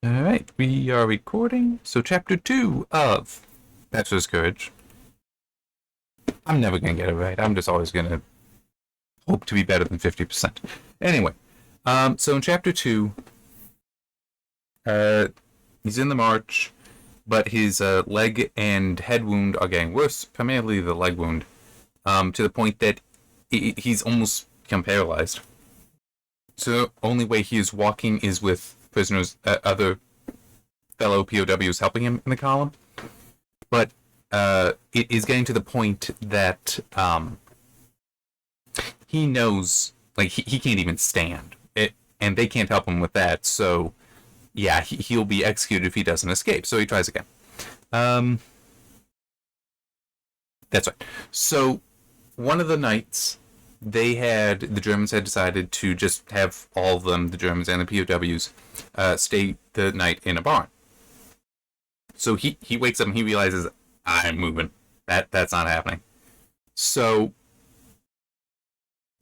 Alright, we are recording. So, chapter 2 of Bachelor's Courage. I'm never gonna get it right. I'm just always gonna hope to be better than 50%. Anyway, so in chapter 2, he's in the march, but his leg and head wound are getting worse, primarily the leg wound, to the point that he's almost become paralyzed. So, the only way he is walking is with prisoners, other fellow POWs helping him in the column. But it is getting to the point that he knows, like, he can't even stand. And they can't help him with that. So, yeah, he'll be executed if he doesn't escape. So he tries again. That's right. So, one of the nights, the Germans had decided to just have all of them, the Germans and the POWs, stay the night in a barn. So he wakes up and he realizes, I'm moving. That's not happening. So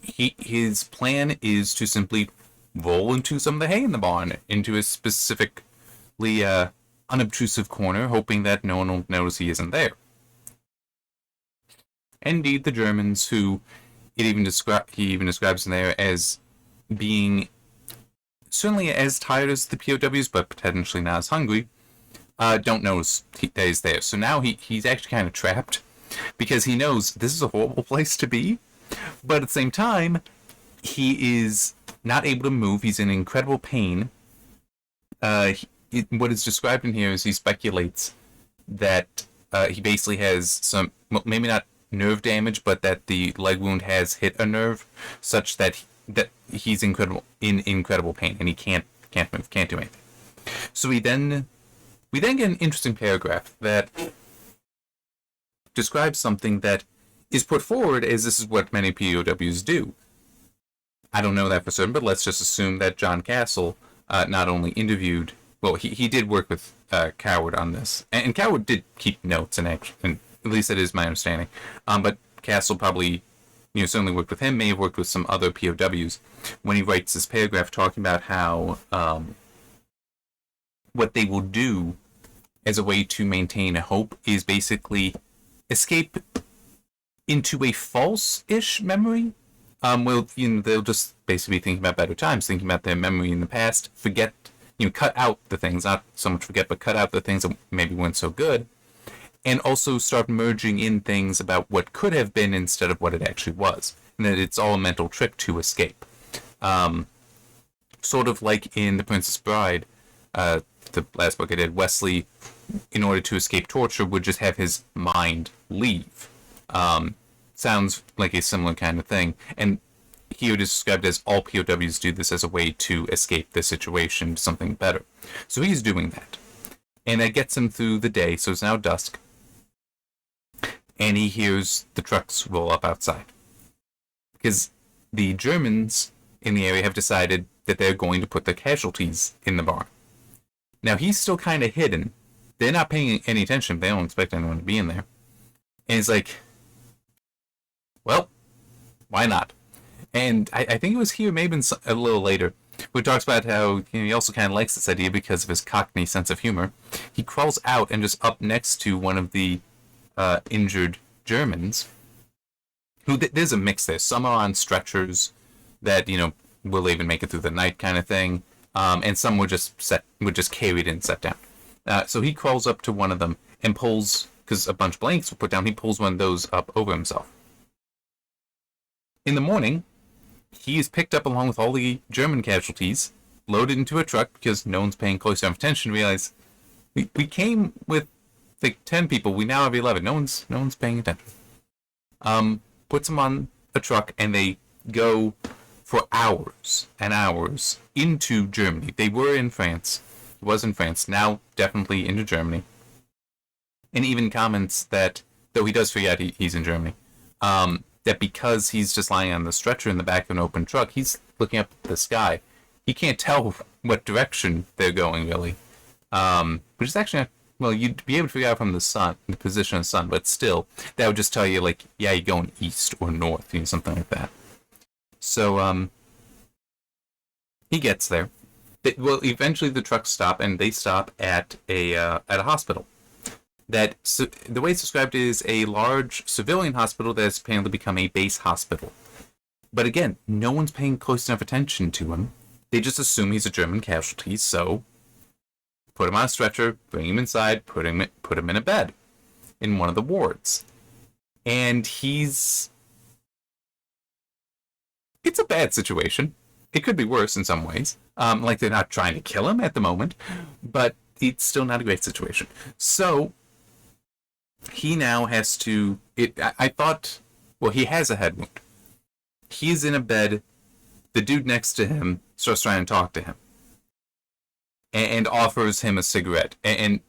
his plan is to simply roll into some of the hay in the barn, into a specifically unobtrusive corner, hoping that no one will notice he isn't there. Indeed, the Germans, who he even describes in there as being certainly as tired as the POWs, but potentially not as hungry, don't notice that he's there. So now he's actually kind of trapped, because he knows this is a horrible place to be, but at the same time, he is not able to move. He's in incredible pain. What is described in here is he speculates that he basically has some, well, maybe not nerve damage, but that the leg wound has hit a nerve, such that he's in incredible pain, and he can't move, can't do anything. So we then get an interesting paragraph that describes something that is put forward as this is what many POWs do. I don't know that for certain, but let's just assume that John Castle not only interviewed, well, he did work with Coward on this, and Coward did keep notes, and at least that is my understanding. But Castle probably, certainly worked with him, may have worked with some other POWs when he writes this paragraph talking about how what they will do as a way to maintain a hope is basically escape into a false-ish memory. Well, they'll just basically be thinking about better times, thinking about their memory in the past, forget, cut out the things, not so much forget, but cut out the things that maybe weren't so good, and also start merging in things about what could have been instead of what it actually was, and that it's all a mental trick to escape. Sort of like in The Princess Bride, the last book I did, Wesley, in order to escape torture, would just have his mind leave. Sounds like a similar kind of thing, and here it is described as all POWs do this as a way to escape the situation to something better. So he's doing that, and that gets him through the day. So it's now dusk, and he hears the trucks roll up outside, because the Germans in the area have decided that they're going to put the casualties in the barn. Now he's still kind of hidden. They're not paying any attention. They don't expect anyone to be in there. And he's like, well, why not? And I think it was here, maybe a little later, where he talks about how he also kind of likes this idea because of his Cockney sense of humor. He crawls out and just up next to one of the injured Germans, who there's a mix there. Some are on stretchers that, will even make it through the night kind of thing, and some were just carried and set down. So he crawls up to one of them and pulls, because a bunch of blankets were put down, he pulls one of those up over himself. In the morning, he is picked up along with all the German casualties, loaded into a truck, because no one's paying close enough attention to realize we came with like 10 people, we now have 11. No one's paying attention. Puts them on a truck, and they go for hours and hours into Germany. They were in France. He was in France. Now definitely into Germany. And even comments that, though he does forget he's in Germany, that because he's just lying on the stretcher in the back of an open truck, he's looking up at the sky. He can't tell what direction they're going, really. Which is actually not, well, you'd be able to figure out from the sun, the position of the sun, but still, that would just tell you, like, yeah, you're going east or north, something like that. So, he gets there, Well, eventually the trucks stop, and they stop at a hospital. The way it's described is a large civilian hospital that has apparently become a base hospital. But again, no one's paying close enough attention to him. They just assume he's a German casualty, so put him on a stretcher, bring him inside, put him in a bed in one of the wards. And it's a bad situation. It could be worse in some ways. Like they're not trying to kill him at the moment, but it's still not a great situation. So he now has to. I thought, well, he has a head wound. He's in a bed. The dude next to him starts trying to talk to him and offers him a cigarette. And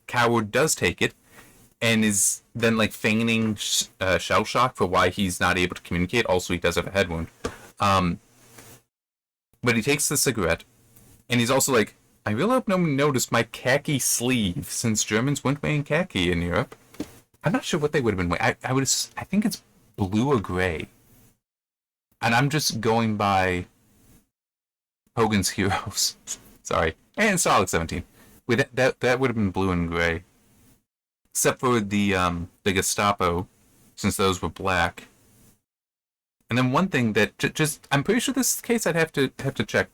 Coward does take it and is then like feigning shell shock for why he's not able to communicate. Also, he does have a head wound. But he takes the cigarette and he's also like, I really hope no one noticed my khaki sleeve, since Germans weren't wearing khaki in Europe. I'm not sure what they would have been wearing. I think it's blue or gray. And I'm just going by Hogan's Heroes. Sorry. And Solid 17. That would have been blue and gray. Except for the Gestapo, since those were black. And then one thing that just I'm pretty sure this is the case, I'd have to check.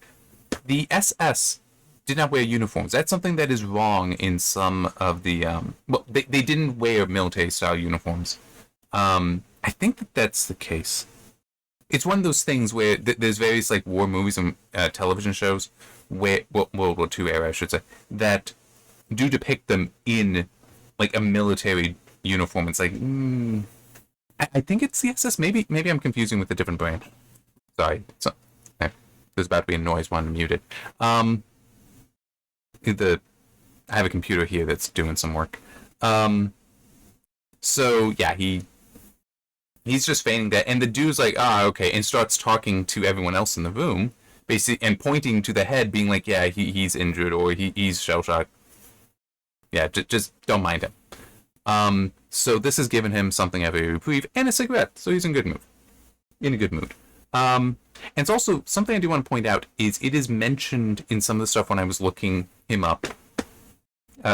The SS did not wear uniforms. That's something that is wrong in some of the they didn't wear military style uniforms. I think that's the case. It's one of those things where there's various like war movies and television shows where World War II era, I should say, that do depict them in like a military uniform. It's like I think it's the SS. Maybe I'm confusing with a different branch. Sorry. There's about to be a noise when I'm muted. I have a computer here that's doing some work. So yeah, he's just feigning that, and the dude's like, okay, and starts talking to everyone else in the room, basically, and pointing to the head, being like, yeah, he's injured, or he's shell-shocked. Yeah, just don't mind him. So this has given him something of a reprieve, and a cigarette, so he's in a good mood. And it's also, something I do want to point out, is it is mentioned in some of the stuff when I was looking him up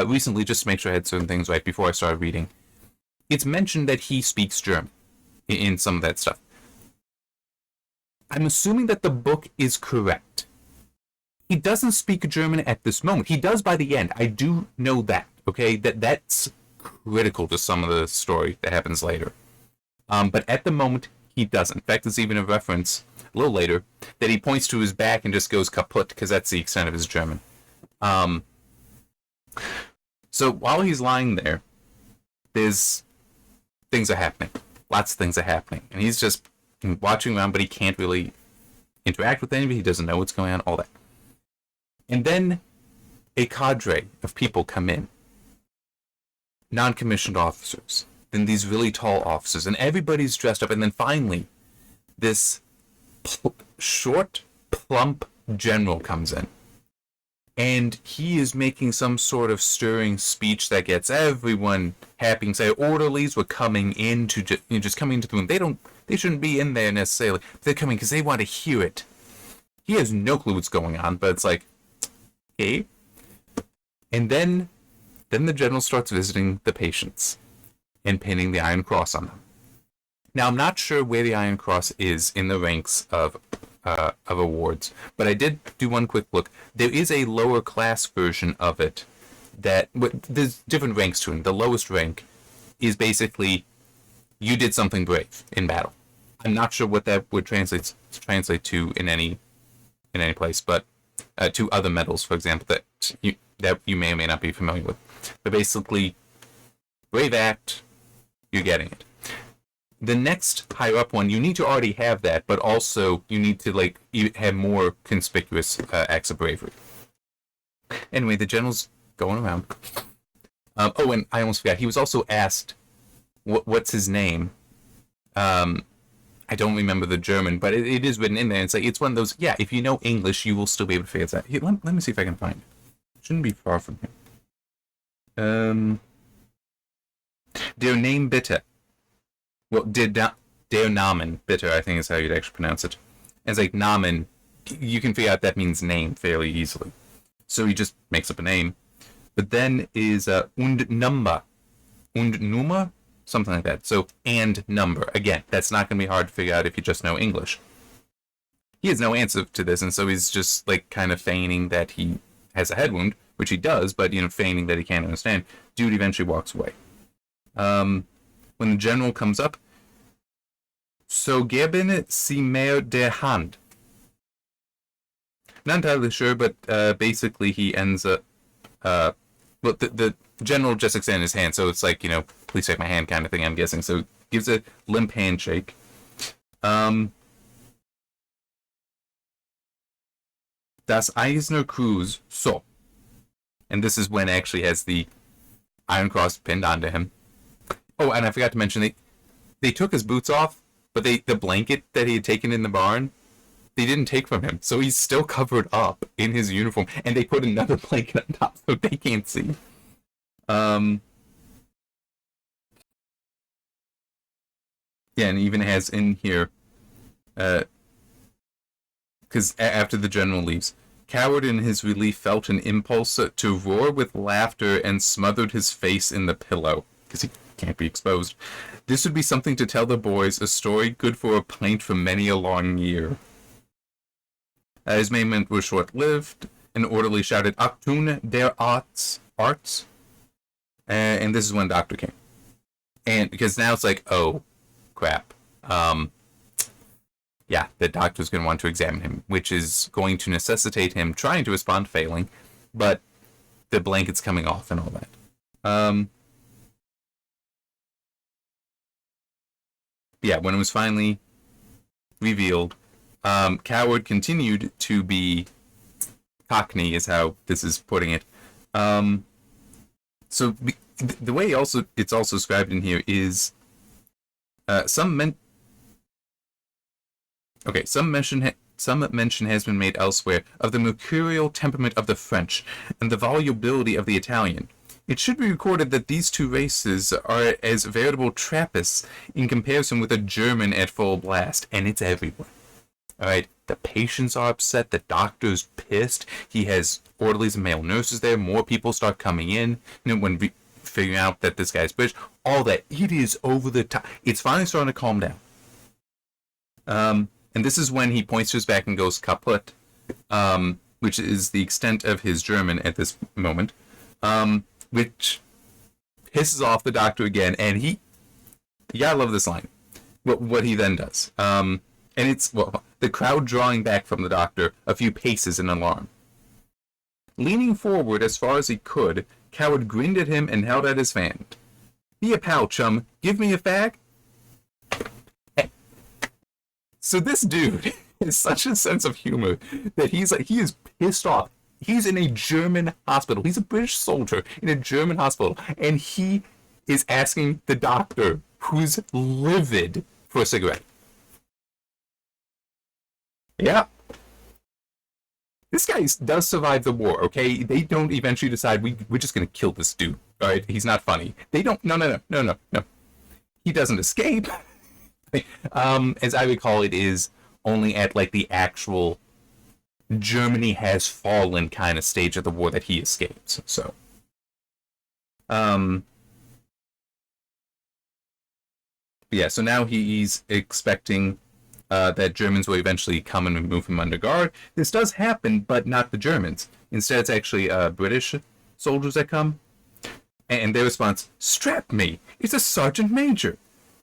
recently, just to make sure I had certain things right before I started reading. It's mentioned that he speaks German in some of that stuff. I'm assuming that the book is correct. He doesn't speak German at this moment. He does by the end. I do know that, okay? That's critical to some of the story that happens later. But at the moment, he doesn't. In fact, there's even a reference a little later that he points to his back and just goes kaput, because that's the extent of his German. So while he's lying there, things are happening. Lots of things are happening. And he's just watching around, but he can't really interact with anybody. He doesn't know what's going on, all that. And then a cadre of people come in. Non-commissioned officers. Then these really tall officers. And everybody's dressed up. And then finally, this short, plump general comes in. And he is making some sort of stirring speech that gets everyone happy and say orderlies were coming in to just coming into the room. They shouldn't be in there necessarily. They're coming because they want to hear it. He has no clue what's going on, but it's like, okay. And then the general starts visiting the patients and pinning the Iron Cross on them. Now, I'm not sure where the Iron Cross is in the ranks of awards, but I did do one quick look. There is a lower class version of it there's different ranks to it. The lowest rank is basically you did something brave in battle. I'm not sure what that would translate to in any place, but to other medals, for example, that you may or may not be familiar with. But basically, brave act, you're getting it. The next higher up one, you need to already have that, but also you need to have more conspicuous acts of bravery. Anyway, the general's going around. And I almost forgot. He was also asked, what's his name? I don't remember the German, but it is written in there. It's one of those, yeah, if you know English, you will still be able to figure it out. Here, let me see if I can find it. Shouldn't be far from here. Der Name bitte. Well, der Namen bitte, I think is how you'd actually pronounce it. And it's like Namen, you can figure out that means name fairly easily. So he just makes up a name. But then is und number. Und Nummer? Something like that. So, and number. Again, that's not going to be hard to figure out if you just know English. He has no answer to this, and so he's just, like, kind of feigning that he has a head wound, which he does, but, feigning that he can't understand. Dude eventually walks away. When the general comes up, so geben Sie mir der Hand. Not entirely sure, but basically he ends up... well, the general just extended his hand, so it's like, please take my hand kind of thing, I'm guessing. So gives a limp handshake. Das Eisner Kreuz, so. And this is when actually has the Iron Cross pinned onto him. Oh, and I forgot to mention, they took his boots off, but the blanket that he had taken in the barn, they didn't take from him. So he's still covered up in his uniform, and they put another blanket on top so they can't see. Yeah, and even has in here, because after the general leaves, Coward in his relief felt an impulse to roar with laughter and smothered his face in the pillow, because he can't be exposed. This would be something to tell the boys, a story good for a pint for many a long year. His merriment was short-lived. An orderly shouted, Achtung der Arts. And this is when Doctor came. And because now it's like, oh, crap. Yeah, the doctor's going to want to examine him, which is going to necessitate him trying to respond, failing, but the blanket's coming off and all that. Yeah, when it was finally revealed, Coward continued to be Cockney, is how this is putting it. So the way it's also described in here is some mention has been made elsewhere of the mercurial temperament of the French and the volubility of the Italian. It should be recorded that these two races are as veritable Trappists in comparison with a German at full blast, and it's everywhere. Alright, the patients are upset, the doctor's pissed, he has orderlies and male nurses there, more people start coming in, when figuring out that this guy's British, all that. It is over the top. It's finally starting to calm down. And this is when he points to his back and goes kaput, which is the extent of his German at this moment, which pisses off the doctor again, and you gotta love this line, what he then does. And it's, the crowd drawing back from the doctor a few paces in alarm. Leaning forward as far as he could, Coward grinned at him and held out his hand. Be a pal, chum. Give me a fag. So this dude has such a sense of humor that he is pissed off. He's in a German hospital. He's a British soldier in a German hospital, and he is asking the doctor, who's livid, for a cigarette. Yeah. This guy does survive the war, okay? They don't eventually decide, we're just going to kill this dude, all right? He's not funny. They don't, no. He doesn't escape. As I recall, it is only at, like, the actual Germany has fallen kind of stage of the war that he escapes, so. Yeah, so now he's expecting that Germans will eventually come and remove him under guard. This does happen, but not the Germans. Instead, it's actually British soldiers that come. And their response, strap me. It's a sergeant major.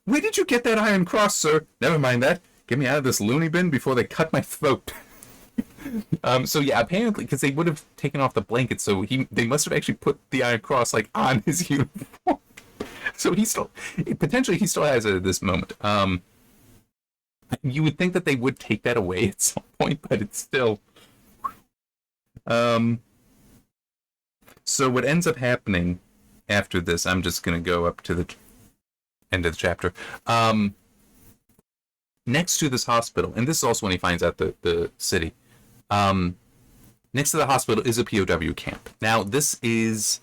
Where did you get that Iron Cross, sir? Never mind that. Get me out of this loony bin before they cut my throat. So yeah, apparently, because they would have taken off the blanket, so they must have actually put the Iron Cross, like, on his uniform. So he still has it at this moment. You would think that they would take that away at some point, but it's still... So what ends up happening after this, I'm just going to go up to the end of the chapter. Next to this hospital, and this is also when he finds out the city, next to the hospital is a POW camp. Now, this is...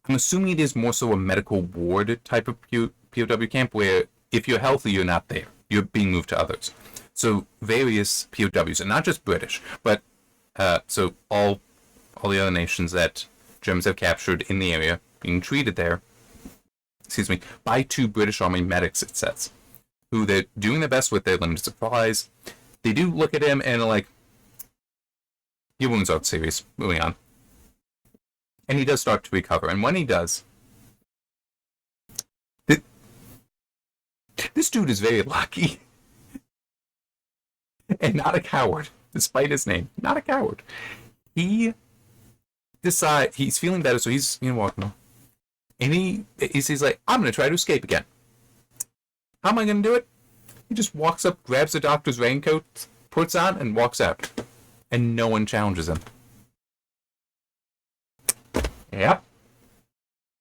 I'm assuming it is more so a medical ward type of POW camp, where if you're healthy, you're not there. You're being moved to others. So various POWs, and not just British, but so all the other nations that Germans have captured in the area being treated there, excuse me, by 2 British Army medics, it says, who they're doing their best with their limited supplies. They do look at him and are like, your wounds aren't serious. Moving on. And he does start to recover. And when he does, this dude is very lucky. And not a coward, despite his name. Not a coward. He decides he's feeling better, so he's walking on. And he's like, I'm going to try to escape again. How am I going to do it? He just walks up, grabs the doctor's raincoat, puts on, and walks out. And no one challenges him. Yep.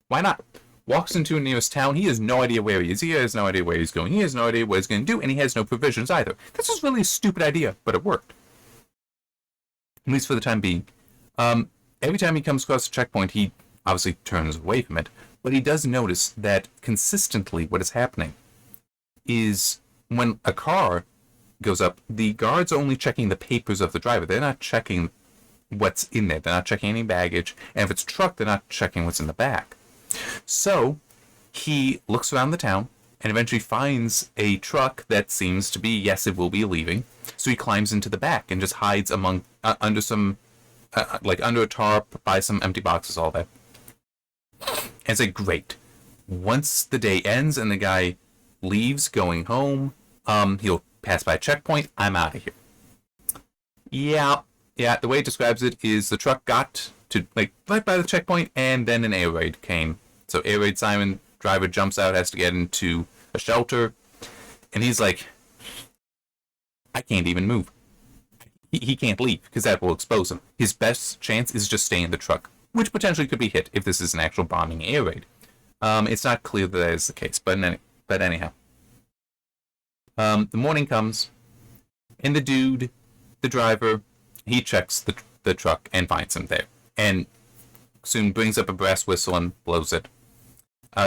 Why not? Walks into the nearest town. He has no idea where he is. He has no idea where he's going. He has no idea what he's going to do, and he has no provisions either. This was really a stupid idea, but it worked. At least for the time being. Every time he comes across a checkpoint, he obviously turns away from it. But he does notice that consistently what is happening is when a car goes up, the guards are only checking the papers of the driver. They're not checking what's in there. They're not checking any baggage. And if it's a truck, they're not checking what's in the back. So he looks around the town and eventually finds a truck that seems to be, yes, it will be leaving. So he climbs into the back and just hides among under some, under a tarp, by some empty boxes, all that. And it's like, great. Once the day ends and the guy leaves, going home, he'll pass by a checkpoint. I'm out of here. Yeah. The way it describes it is the truck got to right by the checkpoint, and then an air raid came. So air raid siren, driver jumps out, has to get into a shelter, and he's like, I can't even move. He can't leave because that will expose him. His best chance is just staying in the truck, which potentially could be hit if this is an actual bombing air raid. It's not clear that is the case, but anyhow. The morning comes, and the driver, he checks the truck and finds him there, and soon brings up a brass whistle and blows it.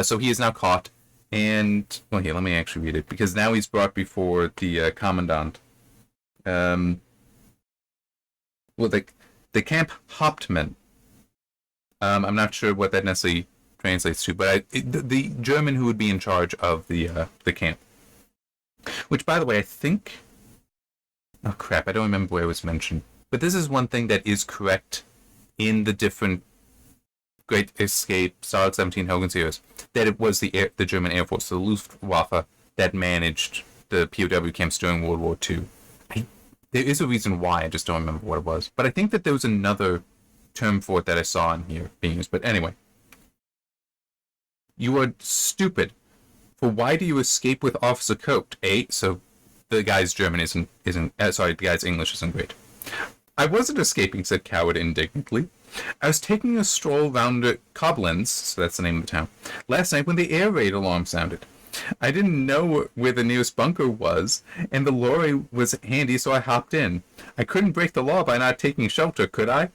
So he is now caught, and well, here, let me actually read it, because now he's brought before the commandant. The Camp Hauptmann. I'm not sure what that necessarily translates to, but the German who would be in charge of the camp. Which, by the way, I think... Oh, crap, I don't remember where it was mentioned. But this is one thing that is correct in the different Great Escape, Solid 17, Hogan's Heroes, that it was the German Air Force, the Luftwaffe, that managed the POW camps during World War II. There is a reason why, I just don't remember what it was. But I think that there was another term for it that I saw in here being used. But anyway. You are stupid. For why do you escape with Officer Coat? So the guy's German the guy's English isn't great. I wasn't escaping, said Coward indignantly. I was taking a stroll round Koblenz, so that's the name of the town, last night when the air raid alarm sounded. I didn't know where the nearest bunker was, and the lorry was handy, so I hopped in. I couldn't break the law by not taking shelter, could I?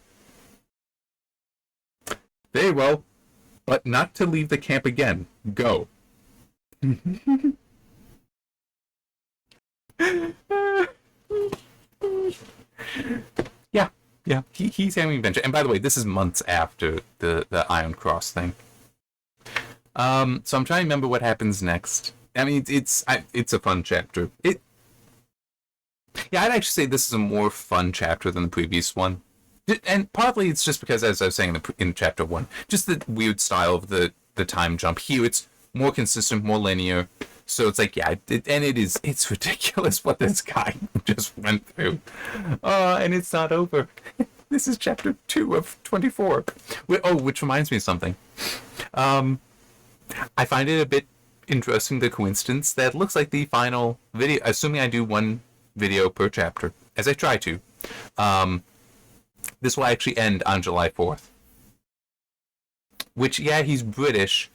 Very well, but not to leave the camp again. Go. Yeah, he's having adventure. And by the way, this is months after the Iron Cross thing. So I'm trying to remember what happens next. I mean, it's a fun chapter. I'd actually say this is a more fun chapter than the previous one. And partly it's just because, as I was saying in chapter 1, just the weird style of the time jump. Here it's more consistent, more linear. So it's like, it's ridiculous what this guy just went through. And it's not over. This is chapter 2 of 24. Which reminds me of something. I find it a bit interesting, the coincidence that looks like the final video, assuming I do one video per chapter, as I try to, this will actually end on July 4th. Which, he's British,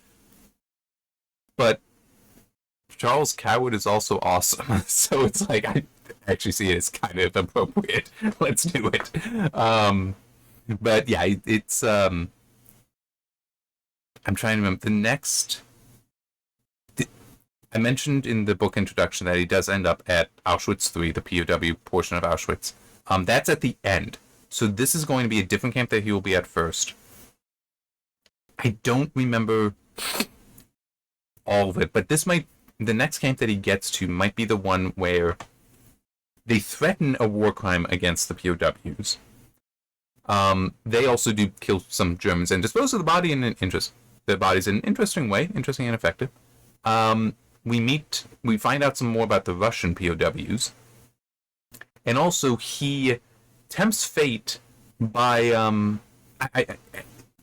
but Charles Coward is also awesome. So it's like, I actually see it as kind of appropriate. Let's do it. But yeah, it's, I'm trying to remember the next, I mentioned in the book introduction that he does end up at Auschwitz III, the POW portion of Auschwitz. That's at the end. So this is going to be a different camp that he will be at first. I don't remember all of it, but the next camp that he gets to might be the one where they threaten a war crime against the POWs. They also do kill some Germans and dispose of the body in an bodies in an interesting way, interesting and effective. We find out some more about the Russian POWs, and also he tempts fate by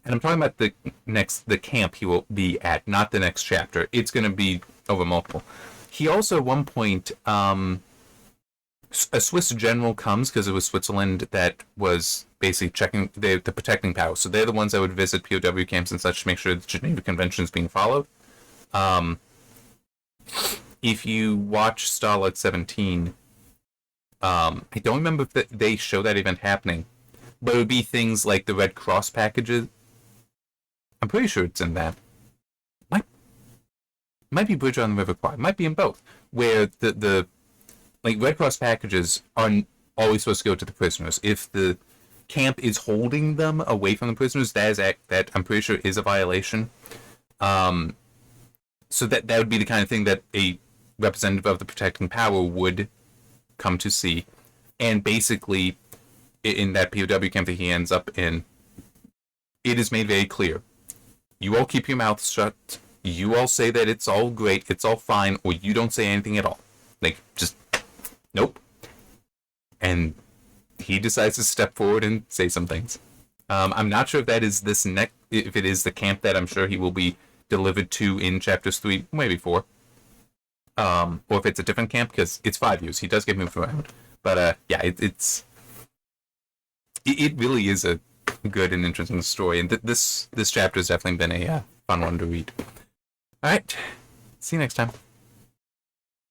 and I'm talking about the camp he will be at, not the next chapter. It's going to be over multiple. He also at one point a Swiss general comes, because it was Switzerland that was basically checking the protecting power. So they're the ones that would visit POW camps and such to make sure the Geneva Convention is being followed. If you watch Stalag 17, I don't remember if they show that event happening, but it would be things like the Red Cross packages. I'm pretty sure it's in that. Might be Bridge on the River Kwai. Might be in both, where the Red Cross packages are always supposed to go to the prisoners. If the camp is holding them away from the prisoners, that I'm pretty sure is a violation. So that would be the kind of thing that a representative of the protecting power would come to see. And basically, in that POW camp that he ends up in, it is made very clear. You all keep your mouths shut. You all say that it's all great, it's all fine, or you don't say anything at all. Just, nope. And he decides to step forward and say some things. I'm not sure if that is if it is the camp that I'm sure he will be delivered to in chapters 3, maybe 4. Or if it's a different camp, because it's 5 years. He does get moved around. But yeah, it really is a good and interesting story. And this chapter has definitely been a fun one to read. Alright, see you next time.